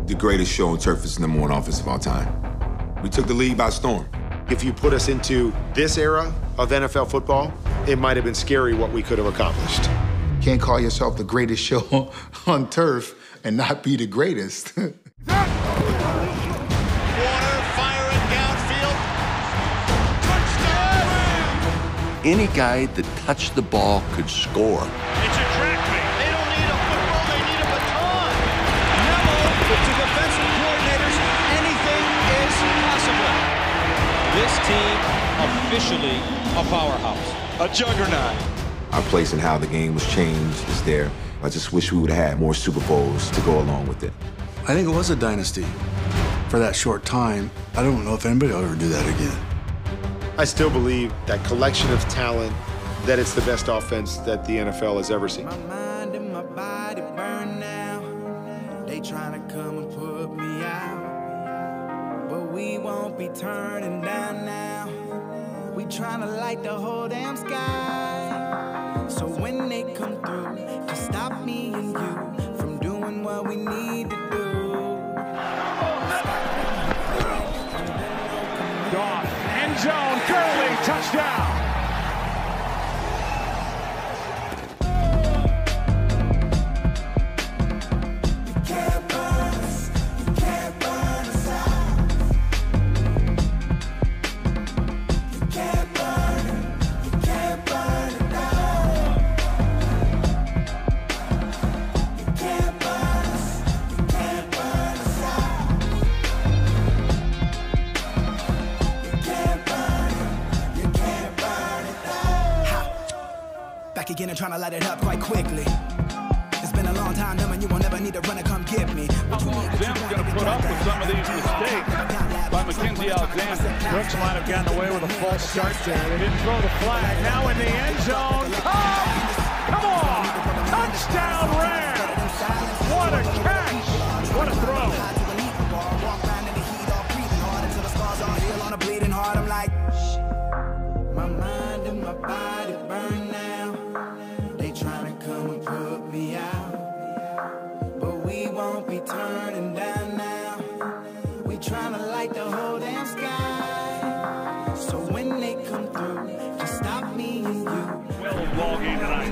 The greatest show on turf is #1 offense of all time. We took the league by storm. If you put us into this era of NFL football, it might have been scary what we could have accomplished. Can't call yourself the greatest show on turf and not be the greatest. Any guy that touched the ball could score. It's a track meet. They don't need a football, they need a baton. Memo to defensive coordinators, anything is possible. This team officially a powerhouse, a juggernaut. Our place in how the game was changed is there. I just wish we would have had more Super Bowls to go along with it. I think it was a dynasty for that short time. I don't know if anybody will ever do that again. I still believe that collection of talent, that it's the best offense that the NFL has ever seen. My mind and my body burn now. They trying to come and put me out. But we won't be turning down now. We trying to light the whole damn sky. So when they come through, just stop me and you from doing what we need to do. Goff, end zone, Gurley, touchdown. Again and trying to light it up quite quickly. It's been a long time coming, you will never need to run and come get me. How long is them going to put up with some of these mistakes by Mackenzie Alexander? Brooks might have gotten away with a false start there. They didn't throw the flag. Now in the end zone. Come on! Touchdown Rams! What a catch! What a throw! I'm like, my mind and my body burn now. Trying to come and put me out, but we won't be turning down now. We trying to light the whole damn sky. So when they come through, just stop me and you. Well, ball game tonight.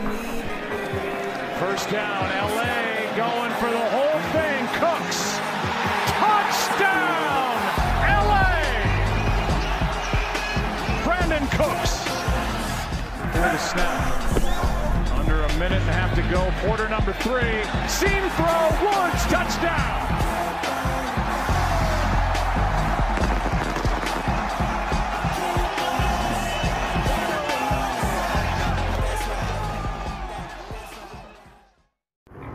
First down, LA going for the whole thing. Cooks, touchdown, LA. Brandon Cooks for the snap. Under a minute and a half to go. Quarter number 3. Seam throw. Woods. Touchdown.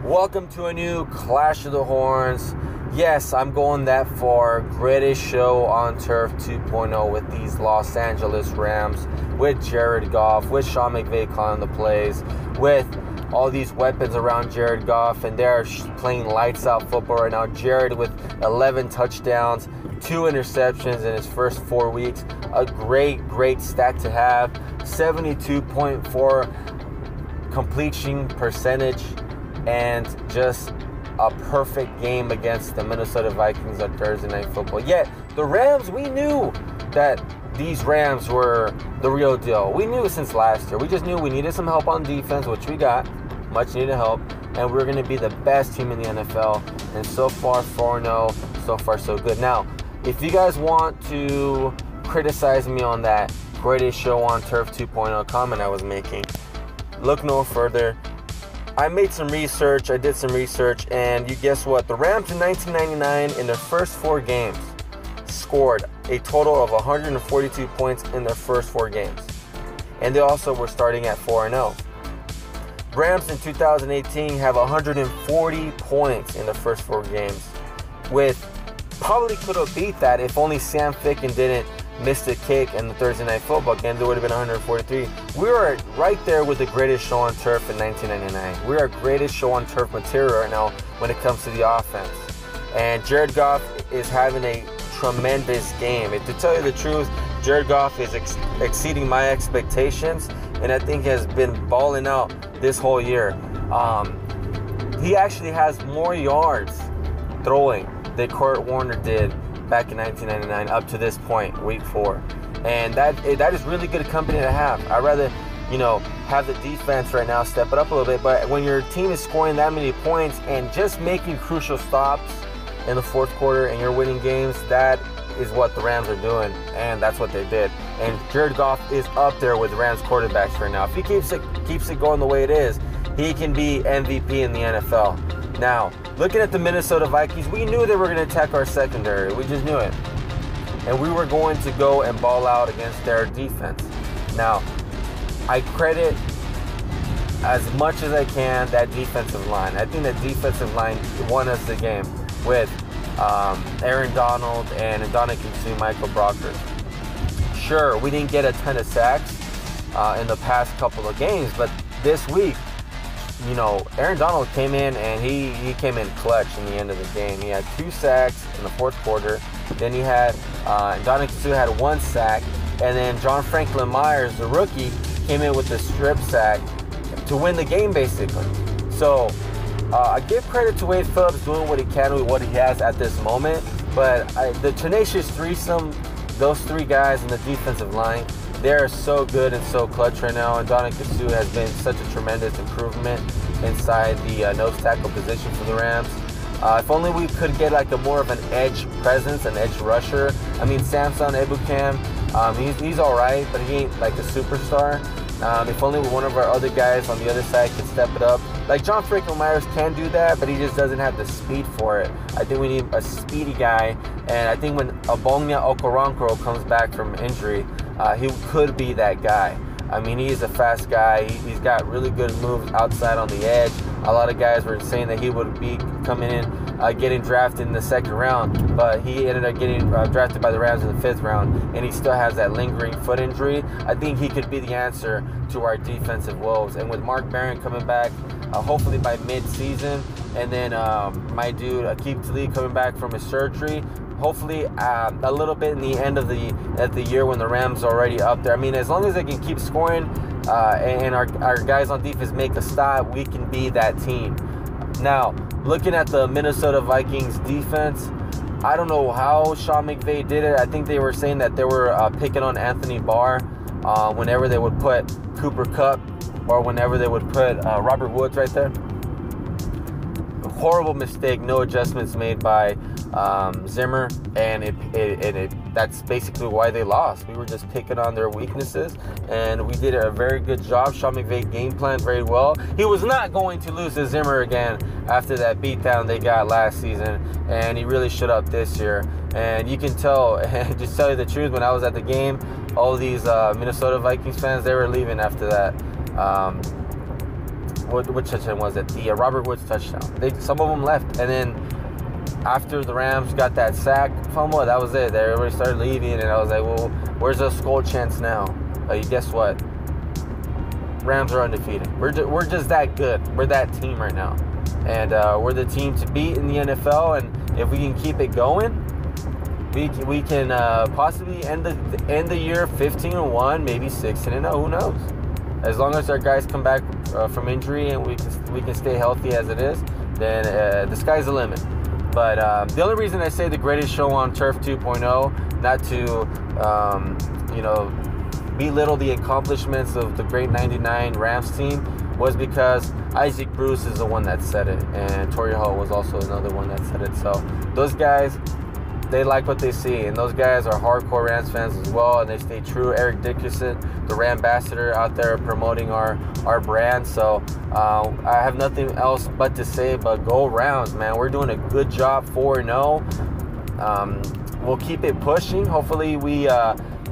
Welcome to a new Clash of the Horns. Yes, I'm going that far. Greatest show on turf 2.0 with these Los Angeles Rams, with Jared Goff, with Sean McVay calling the plays, with all these weapons around Jared Goff, and they're playing lights out football right now. Jared with 11 touchdowns, 2 interceptions in his first 4 weeks. A great stat to have. 72.4 completion percentage, and just a perfect game against the Minnesota Vikings on Thursday Night Football. Yet, the Rams, we knew that these Rams were the real deal. We knew since last year. We just knew we needed some help on defense, which we got. Much needed help. And we're going to be the best team in the NFL. And so far, 4-0. So far, so good. Now, if you guys want to criticize me on that greatest show on turf 2.0 comment I was making, look no further. I made some research, and you guess what? The Rams in 1999, in their first 4 games, scored a total of 142 points in their first 4 games. And they also were starting at 4-0. Rams in 2018 have 140 points in the first 4 games. Probably could have beat that if only Sam Ficken didn't miss the kick in the Thursday Night Football game. There would have been 143. We were right there with the greatest show on turf in 1999. We are greatest show on turf material right now when it comes to the offense. And Jared Goff is having a tremendous game. And to tell you the truth, Jared Goff is exceeding my expectations, and I think has been balling out this whole year. He actually has more yards throwing that Kurt Warner did back in 1999 up to this point, week 4. And that is really good company to have. I'd rather, have the defense right now step it up a little bit. But when your team is scoring that many points and just making crucial stops in the fourth quarter and you're winning games, that is what the Rams are doing, and that's what they did. And Jared Goff is up there with Rams quarterbacks right now. If he keeps it going the way it is, he can be MVP in the NFL. Now, looking at the Minnesota Vikings, we knew they were going to attack our secondary. We just knew it. And we were going to go and ball out against their defense. Now, I credit as much as I can that defensive line. I think that defensive line won us the game with Aaron Donald and Ndamukong Suh, Michael Brockers. Sure, we didn't get a ton of sacks in the past couple of games, but this week, Aaron Donald came in and he came in clutch in the end of the game. He had 2 sacks in the fourth quarter. Then he had Ndamukong Suh had 1 sack, and then John Franklin Myers, the rookie, came in with a strip sack to win the game, basically. So I give credit to Wade Phillips doing what he can with what he has at this moment. But the tenacious threesome, those 3 guys in the defensive line, they're so good and so clutch right now. And Ndamukong Suh has been such a tremendous improvement inside the nose tackle position for the Rams. If only we could get like a more of an edge presence, an edge rusher. I mean, Samson Ebukam, he's all right, but he ain't like a superstar. If only one of our other guys on the other side could step it up. Like John Franklin Myers can do that, but he just doesn't have the speed for it. I think we need a speedy guy, and I think when Abonya Okoronkwo comes back from injury, he could be that guy. I mean, he is a fast guy. He's got really good moves outside on the edge. A lot of guys were saying that he would be coming in, getting drafted in the 2nd round, but he ended up getting drafted by the Rams in the 5th round, and he still has that lingering foot injury. I think he could be the answer to our defensive woes. And with Mark Barron coming back, hopefully by mid-season, and then my dude Aqib Talib coming back from his surgery, hopefully a little bit in the end of the year when the Rams are already up there. I mean, as long as they can keep scoring and our guys on defense make a stop, we can be that team. Now, looking at the Minnesota Vikings defense, I don't know how Sean McVay did it. I think they were saying that they were picking on Anthony Barr whenever they would put Cooper Kupp or whenever they would put Robert Woods right there. A horrible mistake, no adjustments made by Zimmer, and that's basically why they lost. We were just picking on their weaknesses, and we did a very good job. Sean McVay game planned very well. He was not going to lose to Zimmer again after that beatdown they got last season, and he really showed up this year. And you can tell, and just tell you the truth, when I was at the game, all these Minnesota Vikings fans, they were leaving after that. What touchdown was it? The Robert Woods touchdown. Some of them left, and then after the Rams got that sack fumble, that was it. Everybody started leaving, and I was like, well, where's the skull chance now? Guess what? Rams are undefeated. We're just that good. We're that team right now, and we're the team to beat in the NFL. And if we can keep it going, we can possibly end the year 15-1, maybe 16-0. Who knows? As long as our guys come back from injury and we can stay healthy as it is, then the sky's the limit. But the only reason I say the greatest show on Turf 2.0, not to, belittle the accomplishments of the great 99 Rams team, was because Issac Bruce is the one that said it, and Torrey Hall was also another one that said it. So those guys, they like what they see, and those guys are hardcore Rams fans as well, and they stay true. Eric Dickerson, the Ram ambassador, out there promoting our brand. So I have nothing else but to say but go Rams, man. We're doing a good job 4-0. We'll keep it pushing. Hopefully we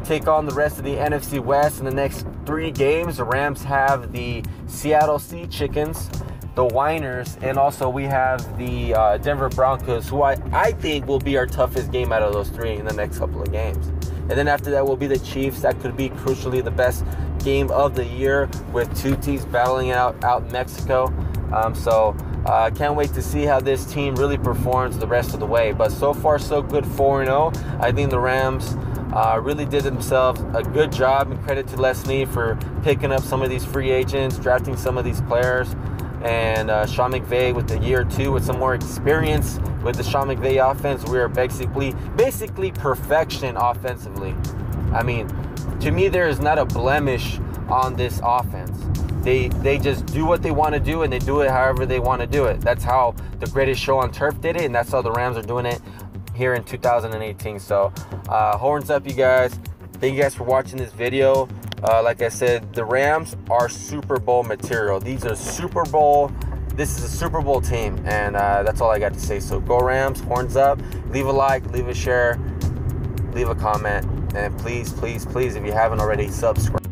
take on the rest of the NFC West in the next 3 games. The Rams have the Seattle Sea Chickens, the Whiners, and also we have the Denver Broncos, who I think will be our toughest game out of those 3 in the next couple of games. And then after that will be the Chiefs. That could be crucially the best game of the year, with 2 teams battling out in Mexico. So I can't wait to see how this team really performs the rest of the way. But so far, so good, 4-0. I think the Rams really did themselves a good job, and credit to Les Snead for picking up some of these free agents, drafting some of these players. and Sean McVay with a year or two with some more experience with the Sean McVay offense. We are basically perfection offensively. I mean, to me, there is not a blemish on this offense. They just do what they want to do, and they do it however they want to do it. That's how the Greatest Show on Turf did it, and that's how the Rams are doing it here in 2018. So horns up, you guys. Thank you guys for watching this video. Like I said, the Rams are Super Bowl material. This is a Super Bowl team, and that's all I got to say. So go Rams, horns up. Leave a like, leave a share, leave a comment, and please, please, please, if you haven't already, subscribe.